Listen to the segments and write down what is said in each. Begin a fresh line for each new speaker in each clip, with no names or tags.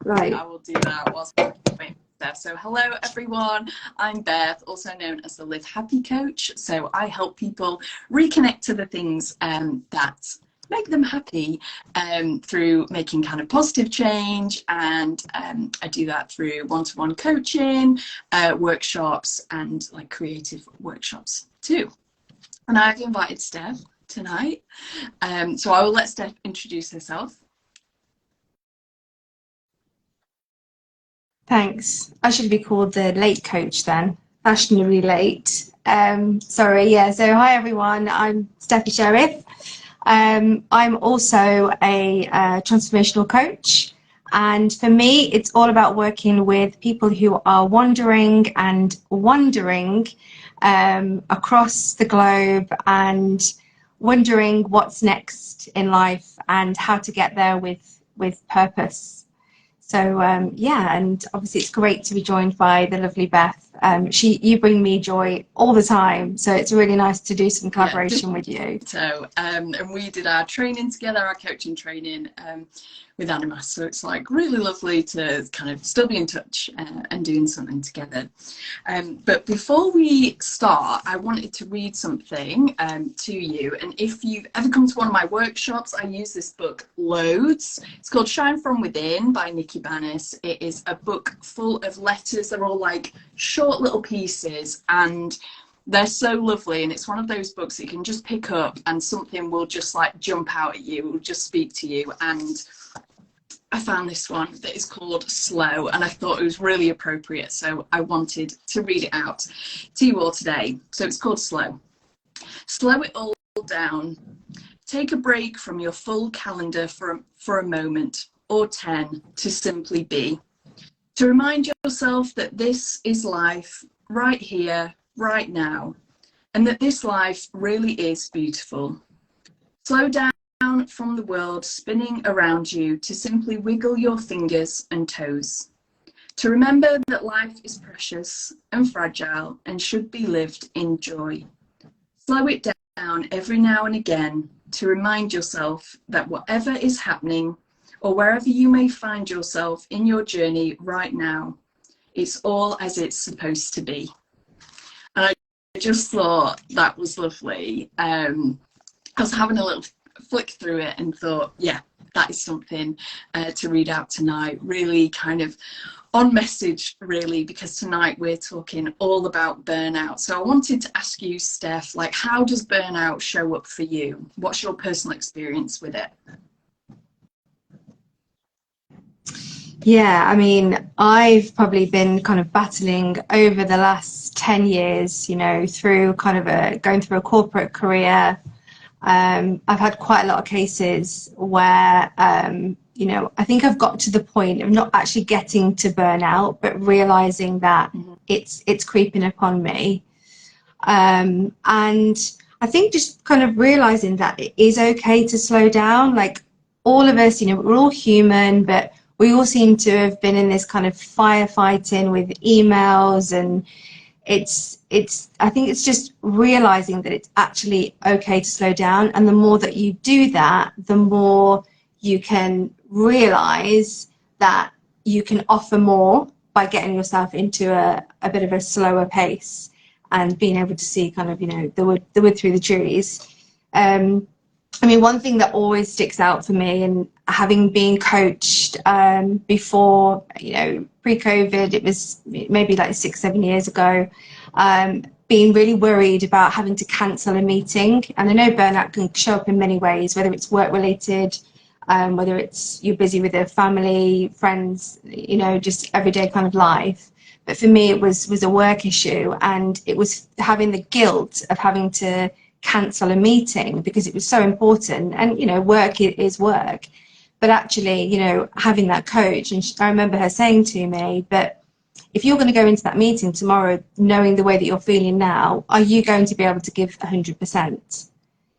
Right.
I will do that whilst I'm waiting for Steph. So hello everyone, I'm Beth, also known as the Live Happy Coach. So I help people reconnect to the things that make them happy through making kind of positive change, and I do that through one-to-one coaching, workshops, and like creative workshops too. And I've invited Steph tonight, so I will let Steph introduce herself.
Thanks. I should be called the Leet coach then. Fashionably late. Sorry, yeah. So hi everyone, I'm Steffie Sheriff. I'm also a transformational coach, and for me it's all about working with people who are wandering and wondering across the globe and wondering what's next in life and how to get there with purpose. So yeah, and obviously it's great to be joined by the lovely Beth. You bring me joy all the time, so it's really nice to do some collaboration with you.
So and we did our training together, our coaching training with Animas, so it's like really lovely to kind of still be in touch and doing something together. But before we start, I wanted to read something to you, and if you've ever come to one of my workshops, I use this book loads. It's called Shine From Within by Nikki Bannas. It is a book full of letters. They're all like short little pieces, and they're so lovely, and it's one of those books that you can just pick up and something will just like jump out at you, it will just speak to you. And I found this one that is called Slow, and I thought it was really appropriate, so I wanted to read it out to you all today. So it's called Slow. Slow it all down. Take a break from your full calendar for a moment or 10 to simply be. To remind yourself that this is life right here, right now, and that this life really is beautiful. Slow down from the world spinning around you to simply wiggle your fingers and toes. To remember that life is precious and fragile and should be lived in joy. Slow it down every now and again to remind yourself that whatever is happening or wherever you may find yourself in your journey right now, it's all as it's supposed to be. And I just thought that was lovely. I was having a little flick through it and thought, yeah, that is something to read out tonight. Really kind of on message, really, because tonight we're talking all about burnout. So I wanted to ask you, Steph, like, how does burnout show up for you? What's your personal experience with it?
Yeah, I mean, I've probably been kind of battling over the last 10 years, you know, through kind of going through a corporate career. I've had quite a lot of cases where, you know, I think I've got to the point of not actually getting to burnout, but realizing that it's creeping upon me. And I think just kind of realizing that it is okay to slow down. Like all of us, you know, we're all human, but we all seem to have been in this kind of firefighting with emails, and I think it's just realizing that it's actually okay to slow down. And the more that you do that, the more you can realize that you can offer more by getting yourself into a bit of a slower pace and being able to see kind of, you know, the wood through the trees. I mean, one thing that always sticks out for me, and having been coached before, you know, pre-COVID, it was maybe like 6-7 years ago, being really worried about having to cancel a meeting. And I know burnout can show up in many ways, whether it's work-related, whether it's you're busy with a family, friends, you know, just everyday kind of life. But for me, it was a work issue, and it was having the guilt of having to cancel a meeting because it was so important. And you know, work is work, but actually, you know, having that coach, and I remember her saying to me, but if you're going to go into that meeting tomorrow knowing the way that you're feeling now, are you going to be able to give 100%?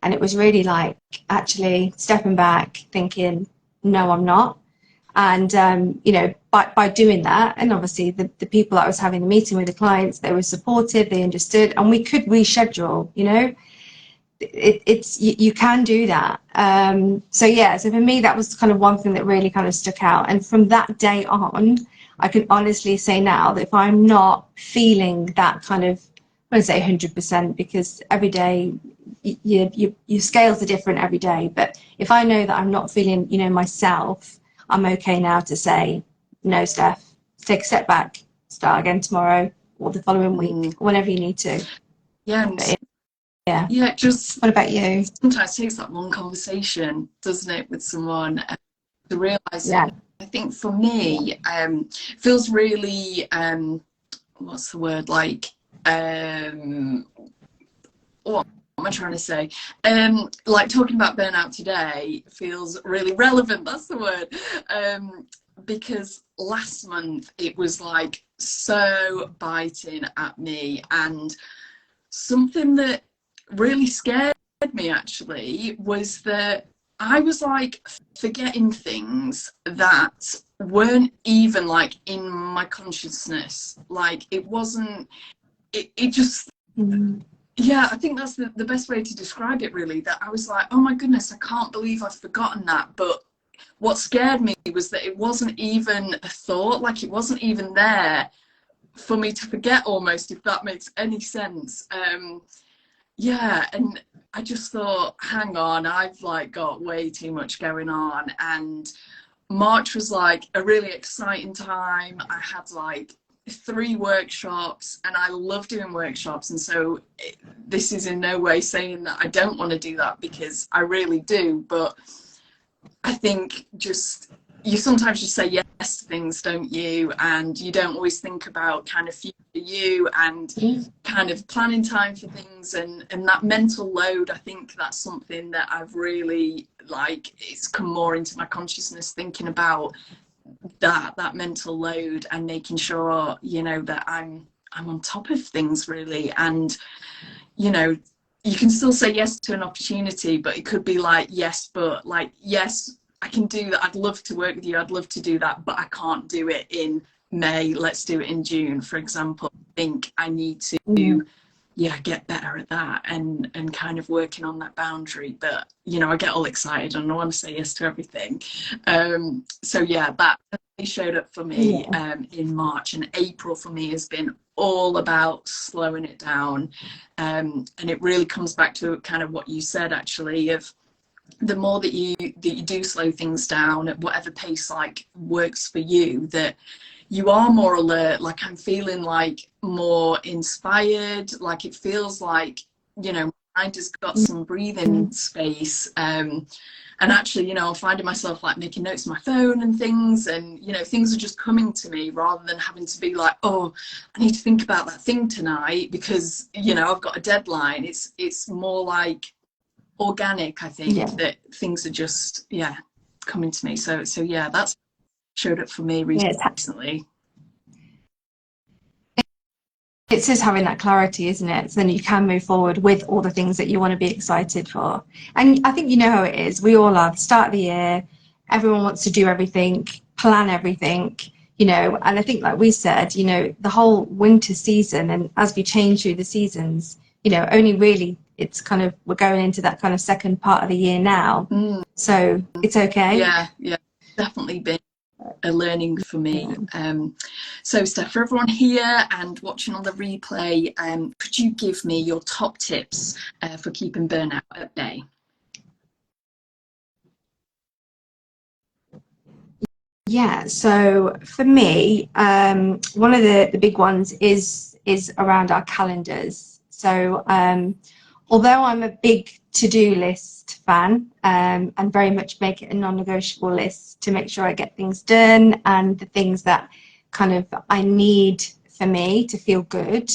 And it was really like actually stepping back thinking, no, I'm not. And you know, by doing that, and obviously the people that I was having the meeting with, the clients, they were supportive, they understood, and we could reschedule, you know. it's you can do that. So yeah, so for me that was kind of one thing that really kind of stuck out, and from that day on I can honestly say now that if I'm not feeling that kind of, I wouldn't say 100%, because every day your scales are different every day, but if I know that I'm not feeling, you know, myself, I'm okay now to say, no, Steph, take a step back, start again tomorrow or the following week, whenever you need to.
Yeah.
But yeah.
Yeah, just
what about you?
sometimes it takes that one conversation, doesn't it, with someone to realise
Yeah.
it. I think for me, feels really what's the word, like what am I trying to say? Like talking about burnout today feels really relevant, that's the word. Because last month it was like so biting at me, and something that really scared me actually was that I was like forgetting things that weren't even like in my consciousness. Like it wasn't, it just, yeah, I think that's the best way to describe it really, that I was like, oh my goodness, I can't believe I've forgotten that. But what scared me was that it wasn't even a thought, like it wasn't even there for me to forget almost, if that makes any sense. Yeah, and I just thought, hang on, I've like got way too much going on. And March was like a really exciting time. I had like 3 workshops, and I love doing workshops, and so this is in no way saying that I don't want to do that, because I really do. But I think just you sometimes just say yes to things, don't you? And you don't always think about kind of future you and kind of planning time for things, and that mental load. I think that's something that I've really, like, it's come more into my consciousness, thinking about that mental load and making sure, you know, that I'm on top of things really. And you know, you can still say yes to an opportunity, but it could be like, yes, but like, yes, I can do that. I'd love to work with you. I'd love to do that, but I can't do it in May. Let's do it in June, for example. I think I need to, yeah, get better at that, and kind of working on that boundary. But, you know, I get all excited and I want to say yes to everything. So yeah, that definitely showed up for me in March, and April for me has been all about slowing it down. And it really comes back to kind of what you said actually, of the more that you do slow things down at whatever pace like works for you, that you are more alert. Like I'm feeling like more inspired, like it feels like, you know, my mind has got some breathing space. And actually, you know, I'm finding myself like making notes on my phone and things, and, you know, things are just coming to me rather than having to be like, oh, I need to think about that thing tonight because, you know, I've got a deadline. It's more like organic, I think, that things are just, yeah, coming to me. So yeah, that's showed up for me recently.
It's just having that clarity, isn't it? So then you can move forward with all the things that you want to be excited for. And I think you know how it is. We all are. The start of the year, everyone wants to do everything, plan everything, you know. And I think, like we said, you know, the whole winter season, and as we change through the seasons, you know, only really it's kind of, we're going into that kind of second part of the year now. So it's okay.
Yeah, definitely been a learning for me. So Steph, for everyone here and watching on the replay, could you give me your top tips for keeping burnout at bay?
Yeah, so for me, one of the big ones is around our calendars. So although I'm a big to-do list fan, and very much make it a non-negotiable list to make sure I get things done and the things that kind of I need for me to feel good.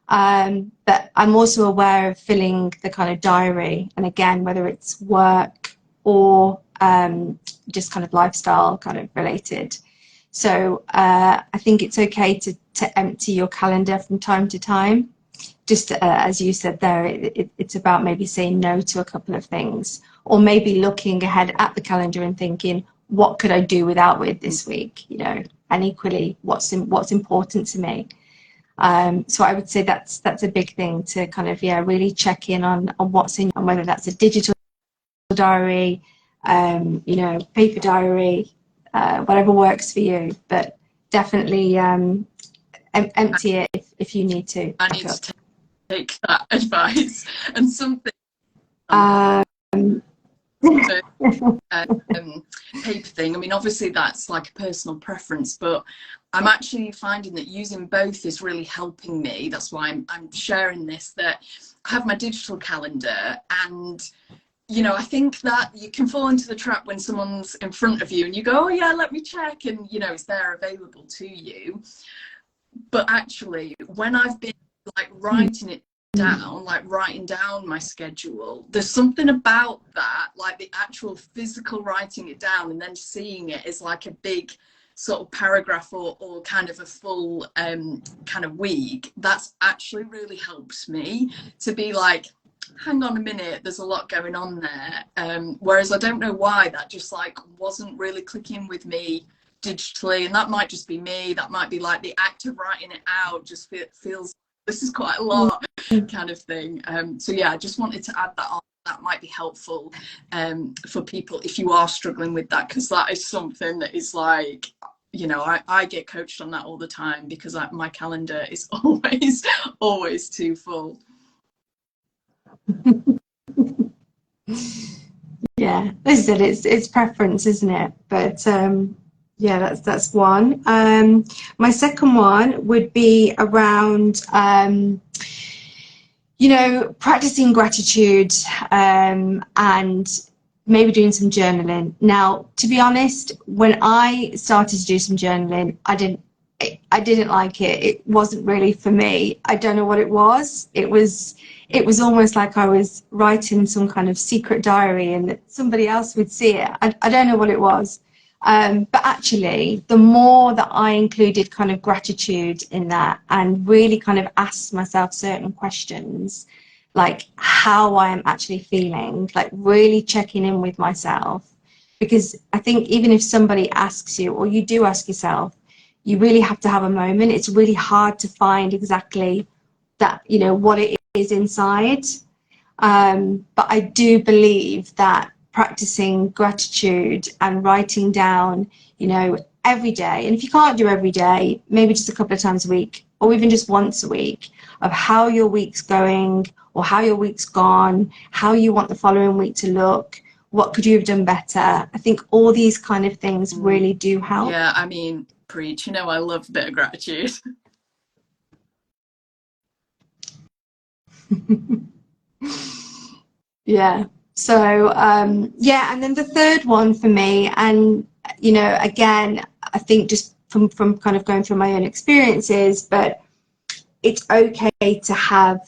But I'm also aware of filling the kind of diary, and again, whether it's work or just kind of lifestyle kind of related. So I think it's okay to empty your calendar from time to time. Just as you said there, it's about maybe saying no to a couple of things, or maybe looking ahead at the calendar and thinking, what could I do without with this week, you know, and equally what's important to me. So I would say that's a big thing to kind of, yeah, really check in on what's in, and whether that's a digital diary, you know, paper diary, whatever works for you. But definitely empty it if you need to.
I need to take that advice. And something
Um,
paper thing, I mean, obviously that's like a personal preference, but I'm actually finding that using both is really helping me. That's why I'm sharing this, that I have my digital calendar, and you know, I think that you can fall into the trap when someone's in front of you and you go, oh yeah, let me check, and you know, it's there available to you. But actually, when I've been like writing it down, like writing down my schedule, there's something about that, like the actual physical writing it down and then seeing it as like a big sort of paragraph, or kind of a full kind of week, that's actually really helps me to be like, hang on a minute, there's a lot going on there. Whereas I don't know why that just like wasn't really clicking with me digitally, and that might just be me, that might be like the act of writing it out just feels this is quite a lot kind of thing. So yeah, I just wanted to add that on. That might be helpful for people if you are struggling with that, because that is something that is like, you know, I get coached on that all the time, because my calendar is always too full.
Yeah, as I said, it's preference, isn't it? But yeah, that's one. My second one would be around you know, practicing gratitude, and maybe doing some journaling. Now, to be honest, when I started to do some journaling, I didn't like it. It wasn't really for me. I don't know what it was. It was almost like I was writing some kind of secret diary and that somebody else would see it. I don't know what it was. But actually, the more that I included kind of gratitude in that and really kind of asked myself certain questions, like how I am actually feeling, like really checking in with myself. Because I think even if somebody asks you, or you do ask yourself, you really have to have a moment. It's really hard to find exactly that, you know, what it is inside. But I do believe that practicing gratitude and writing down, you know, every day, and if you can't do every day, maybe just a couple of times a week, or even just once a week, of how your week's going, or how your week's gone, how you want the following week to look, what could you have done better. I think all these kind of things really do help.
Yeah, I mean, preach, you know, I love a bit of gratitude.
Yeah. So yeah, and then the third one for me, and you know, again, I think just from kind of going through my own experiences, but it's okay to have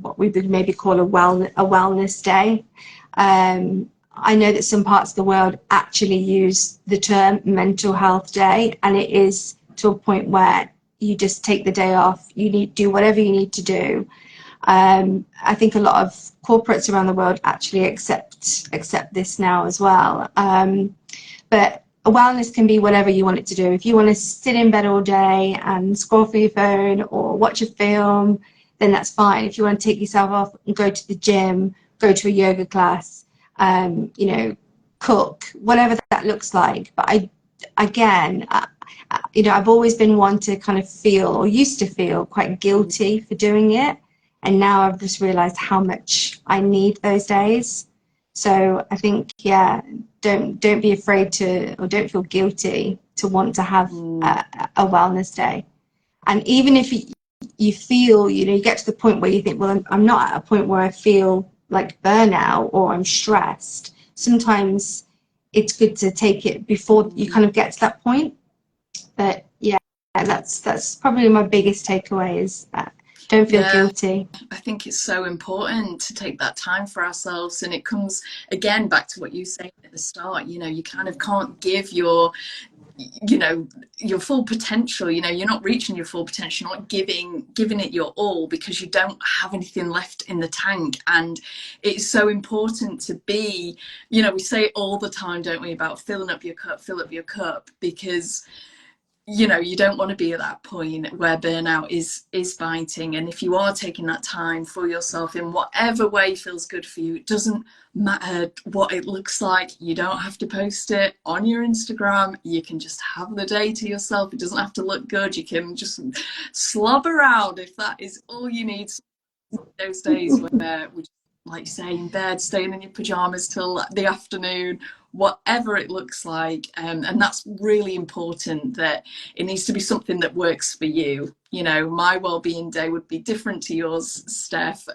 what we would maybe call a wellness day. I know that some parts of the world actually use the term mental health day, and it is to a point where you just take the day off. You need do whatever you need to do. I think a lot of corporates around the world actually accept this now as well. But wellness can be whatever you want it to do. If you want to sit in bed all day and scroll through your phone or watch a film, then that's fine. If you want to take yourself off and go to the gym, go to a yoga class, you know, cook, whatever that looks like. But you know, I've always been one to kind of feel, or used to feel, quite guilty for doing it. And now I've just realized how much I need those days. So I think, yeah, don't be afraid to, or don't feel guilty to want to have a wellness day. And even if you feel, you know, you get to the point where you think, well, I'm not at a point where I feel like burnout or I'm stressed. Sometimes it's good to take it before you kind of get to that point. But yeah, that's probably my biggest takeaway, is that don't feel guilty.
I think it's so important to take that time for ourselves, and it comes again back to what you said at the start. You know, you kind of can't give your, you know, your full potential. You know, you're not reaching your full potential, not giving it your all, because you don't have anything left in the tank. And it's so important to be, you know, we say it all the time, don't we, about filling up your cup, because you know, you don't want to be at that point where burnout is biting. And if you are taking that time for yourself in whatever way feels good for you, it doesn't matter what it looks like. You don't have to post it on your Instagram. You can just have the day to yourself. It doesn't have to look good. You can just slob around if that is all you need. Those days where we, like you say, in bed, staying in your pajamas till the afternoon, whatever it looks like. And that's really important, that it needs to be something that works for you. You know, my well-being day would be different to yours, Steph.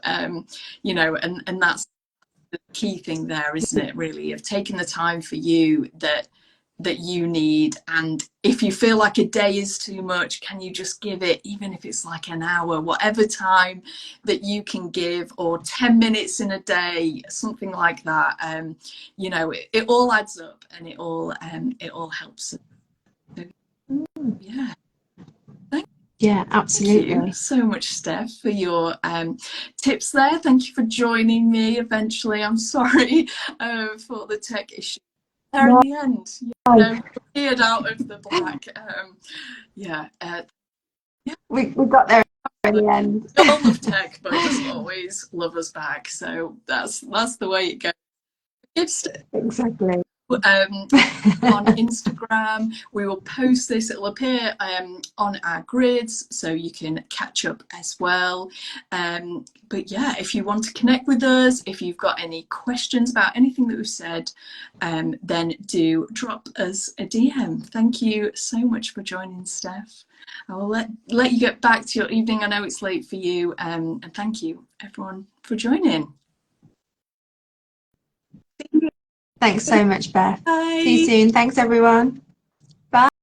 You know, and that's the key thing there, isn't it, really, of taking the time for you that you need. And if you feel like a day is too much, can you just give it, even if it's like an hour, whatever time that you can give, or 10 minutes in a day, something like that. You know, it all adds up, and it all helps. So, yeah.
Yeah,
Thank you
absolutely.
so much, Steph, for your tips there. Thank you for joining me eventually. I'm sorry for the tech issue there in
No,
the end. You know, appeared out of the black. Yeah,
we got there in the end.
we all love tech, but it doesn't always love us back. So that's the way it goes. It's
Exactly.
on Instagram. We will post this. It'll appear on our grids, so you can catch up as well. But yeah, if you want to connect with us, if you've got any questions about anything that we've said, then do drop us a DM. Thank you so much for joining, Steph. I will let you get back to your evening. I know it's late for you, and thank you everyone for joining.
Thanks so much, Beth. See you
Bye.
soon. Thanks, everyone. Bye.